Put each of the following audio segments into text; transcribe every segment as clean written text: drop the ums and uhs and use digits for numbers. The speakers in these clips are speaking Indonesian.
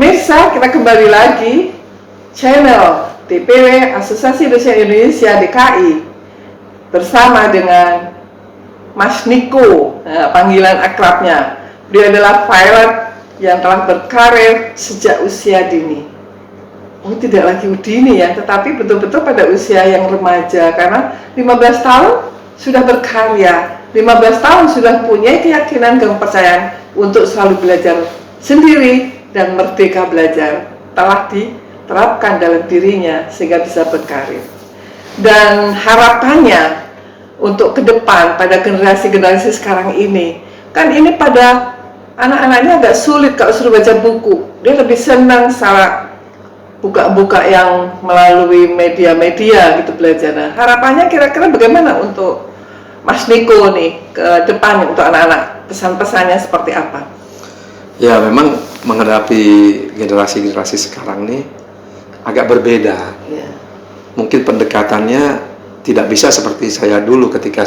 Pemirsa, kita kembali lagi channel DPW Asosiasi Dosen Indonesia DKI bersama dengan Mas Niko, panggilan akrabnya. Dia adalah pilot yang telah berkarir sejak usia dini. Oh, tidak lagi dini ya, tetapi betul-betul pada usia yang remaja, karena 15 tahun sudah berkarya, 15 tahun sudah punya keyakinan dan kepercayaan untuk selalu belajar sendiri dan merdeka belajar telah diterapkan dalam dirinya sehingga bisa berkarir. Dan harapannya untuk ke depan pada generasi-generasi sekarang ini, kan ini pada anak-anaknya agak sulit kalau suruh baca buku. Dia lebih senang secara buka-buka yang melalui media-media gitu belajar. Nah, harapannya kira-kira bagaimana untuk Mas Niko nih ke depan untuk anak-anak, pesan-pesannya seperti apa? Ya, memang menghadapi generasi-generasi sekarang nih agak berbeda. Ya. Mungkin pendekatannya tidak bisa seperti saya dulu ketika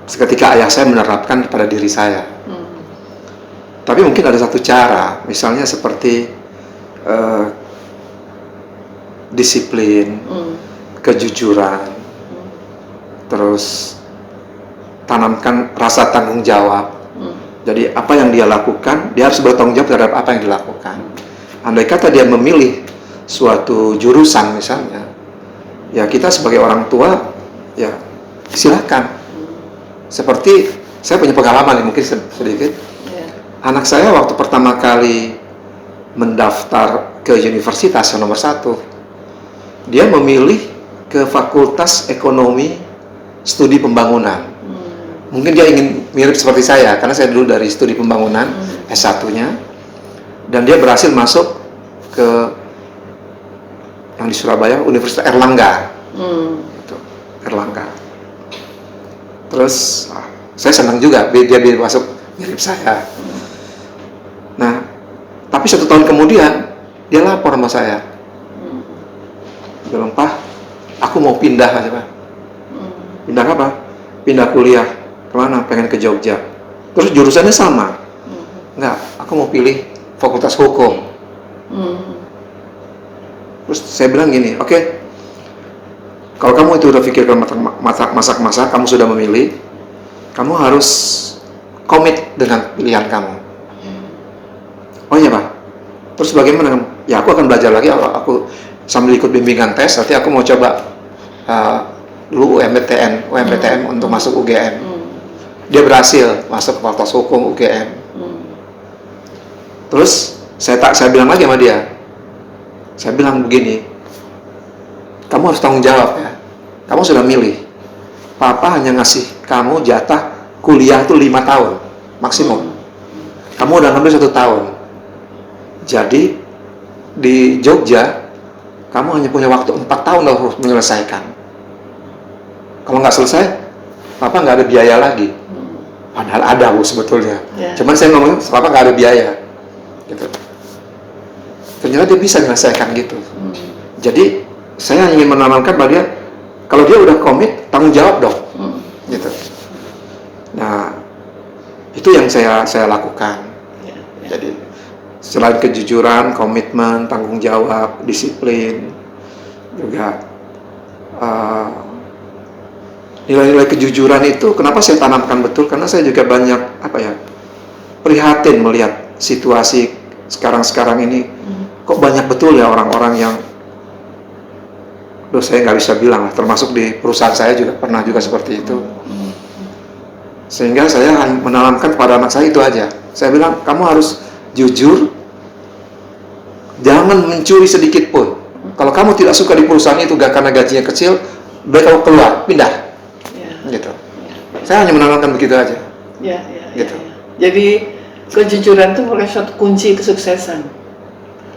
ketika ayah saya menerapkan pada diri saya. Tapi mungkin ada satu cara, misalnya seperti disiplin, kejujuran, terus tanamkan rasa tanggung jawab. Jadi apa yang dia lakukan, dia harus bertanggung jawab terhadap apa yang dilakukan. Andai kata dia memilih suatu jurusan misalnya, ya kita sebagai orang tua, ya silakan. Seperti saya punya pengalaman mungkin sedikit. Anak saya waktu pertama kali mendaftar ke universitas yang nomor 1, dia memilih ke Fakultas Ekonomi Studi Pembangunan. Mungkin dia ingin mirip seperti saya, karena saya dulu dari studi pembangunan, S1-nya, dan dia berhasil masuk ke yang di Surabaya, Universitas Erlangga. Gitu, Erlangga. Terus saya senang juga dia masuk mirip saya. Nah, tapi 1 tahun kemudian dia lapor sama saya. Dia bilang, "Pak, aku mau pindah aja, Pak." Pindah apa? Pindah kuliah. Kemana? Pengen ke Jogja. Terus jurusannya sama. Enggak, aku mau pilih Fakultas Hukum. Terus saya bilang gini, oke, kalau kamu itu udah pikirkan masak-masak, kamu sudah memilih, kamu harus komit dengan pilihan kamu. Oh iya, Pak. Terus bagaimana? Ya aku akan belajar lagi, aku sambil ikut bimbingan tes, nanti aku mau coba dulu UMPTN untuk masuk UGM. Dia berhasil masuk ke Fakultas Hukum UGM. Terus saya bilang lagi sama dia, saya bilang begini, kamu harus tanggung jawab ya. Kamu sudah milih. Papa hanya ngasih kamu jatah kuliah tuh 5 tahun maksimum. Kamu udah ngambil 1 tahun. Jadi di Jogja kamu hanya punya waktu 4 tahun harus menyelesaikan. Kalau nggak selesai, Papa nggak ada biaya lagi. Padahal ada, Bu, sebetulnya. Cuman saya ngomong, Papa nggak ada biaya. Gitu. Ternyata dia bisa menyelesaikan gitu. Jadi saya ingin menanamkan pada dia, kalau dia udah komit, tanggung jawab dong. Gitu. Nah, itu yang saya lakukan. Jadi selain kejujuran, komitmen, tanggung jawab, disiplin, juga nilai-nilai kejujuran itu kenapa saya tanamkan betul, karena saya juga banyak prihatin melihat situasi sekarang ini. Kok banyak betul ya orang-orang yang saya nggak bisa bilang lah, termasuk di perusahaan saya juga pernah juga seperti itu. Sehingga saya menanamkan pada anak saya itu aja. Saya bilang, kamu harus jujur, jangan mencuri sedikit pun. Kalau kamu tidak suka di perusahaan itu karena gajinya kecil, baik kamu keluar, pindah. Gitu. Saya hanya menanamkan begitu aja. Gitu. Jadi kejujuran itu merupakan suatu kunci kesuksesan.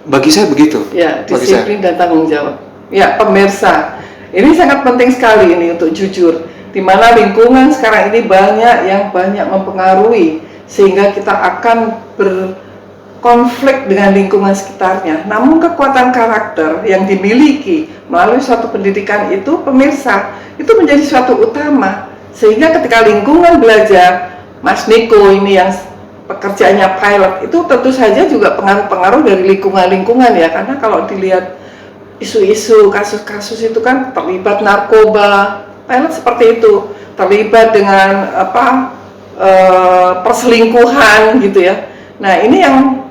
Bagi saya begitu. Ya, disiplin dan tanggung jawab. Ya, pemirsa, ini sangat penting sekali ini untuk jujur. Di mana lingkungan sekarang ini banyak mempengaruhi sehingga kita akan berkonflik dengan lingkungan sekitarnya. Namun kekuatan karakter yang dimiliki melalui suatu pendidikan itu, pemirsa, itu menjadi suatu utama, sehingga ketika lingkungan belajar, Mas Niko ini yang pekerjaannya pilot itu tentu saja juga pengaruh-pengaruh dari lingkungan-lingkungan ya, karena kalau dilihat isu-isu kasus-kasus itu kan terlibat narkoba, pilot seperti itu, terlibat dengan perselingkuhan gitu ya. Nah ini yang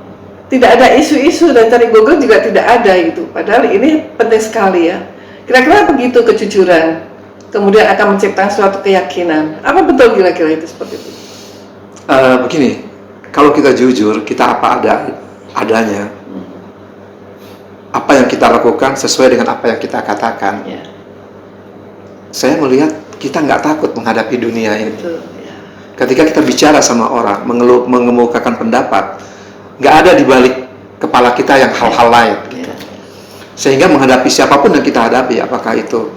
tidak ada isu-isu, dan cari Google juga tidak ada gitu, padahal ini penting sekali ya. Kira-kira begitu kejujuran kemudian akan menciptakan suatu keyakinan. Apa betul kira-kira itu seperti itu? Begini, kalau kita jujur, kita apa adanya, apa yang kita lakukan sesuai dengan apa yang kita katakan. Ya. Saya melihat kita nggak takut menghadapi dunia ini. Betul, ya. Ketika kita bicara sama orang, mengemukakan pendapat, nggak ada di balik kepala kita yang hal-hal lain. Gitu. Ya. Sehingga menghadapi siapapun yang kita hadapi, apakah itu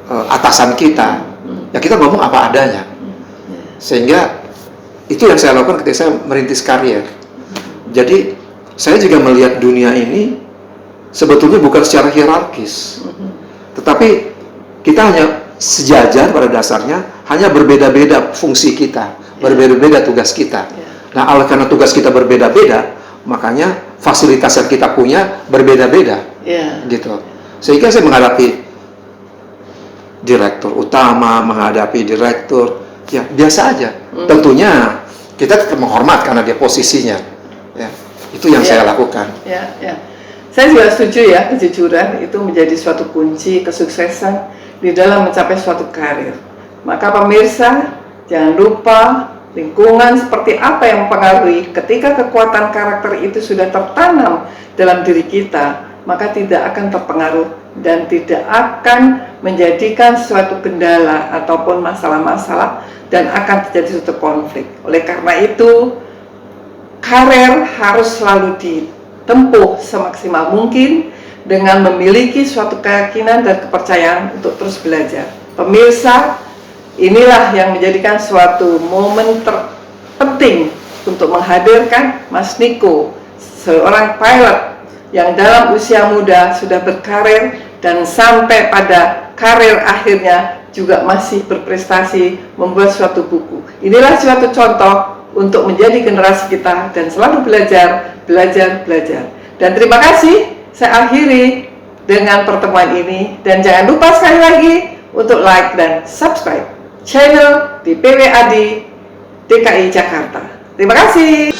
atasan kita, ya kita ngomong apa adanya. Sehingga itu yang saya lakukan ketika saya merintis karir. Jadi saya juga melihat dunia ini sebetulnya bukan secara hierarkis, tetapi kita hanya sejajar pada dasarnya, hanya berbeda-beda fungsi kita, berbeda-beda tugas kita. Nah, oleh karena tugas kita berbeda-beda, makanya fasilitas yang kita punya berbeda-beda, gitu. Sehingga saya menghadapi direktur utama, menghadapi direktur, ya biasa aja. Tentunya kita tetap menghormat karena dia posisinya. Ya, itu yang saya lakukan. Saya juga setuju ya, kejujuran itu menjadi suatu kunci kesuksesan di dalam mencapai suatu karir. Maka pemirsa, jangan lupa lingkungan seperti apa yang mempengaruhi. Ketika kekuatan karakter itu sudah tertanam dalam diri kita, maka tidak akan terpengaruh dan tidak akan menjadikan suatu kendala ataupun masalah-masalah dan akan terjadi suatu konflik. Oleh karena itu, karir harus selalu ditempuh semaksimal mungkin dengan memiliki suatu keyakinan dan kepercayaan untuk terus belajar. Pemirsa, inilah yang menjadikan suatu momen terpenting untuk menghadirkan Mas Niko, seorang pilot yang dalam usia muda sudah berkarir dan sampai pada karir akhirnya juga masih berprestasi membuat suatu buku. Inilah suatu contoh untuk menjadi generasi kita dan selalu belajar. Dan terima kasih, saya akhiri dengan pertemuan ini, dan jangan lupa sekali lagi untuk like dan subscribe channel DPW ADI DKI Jakarta. Terima kasih.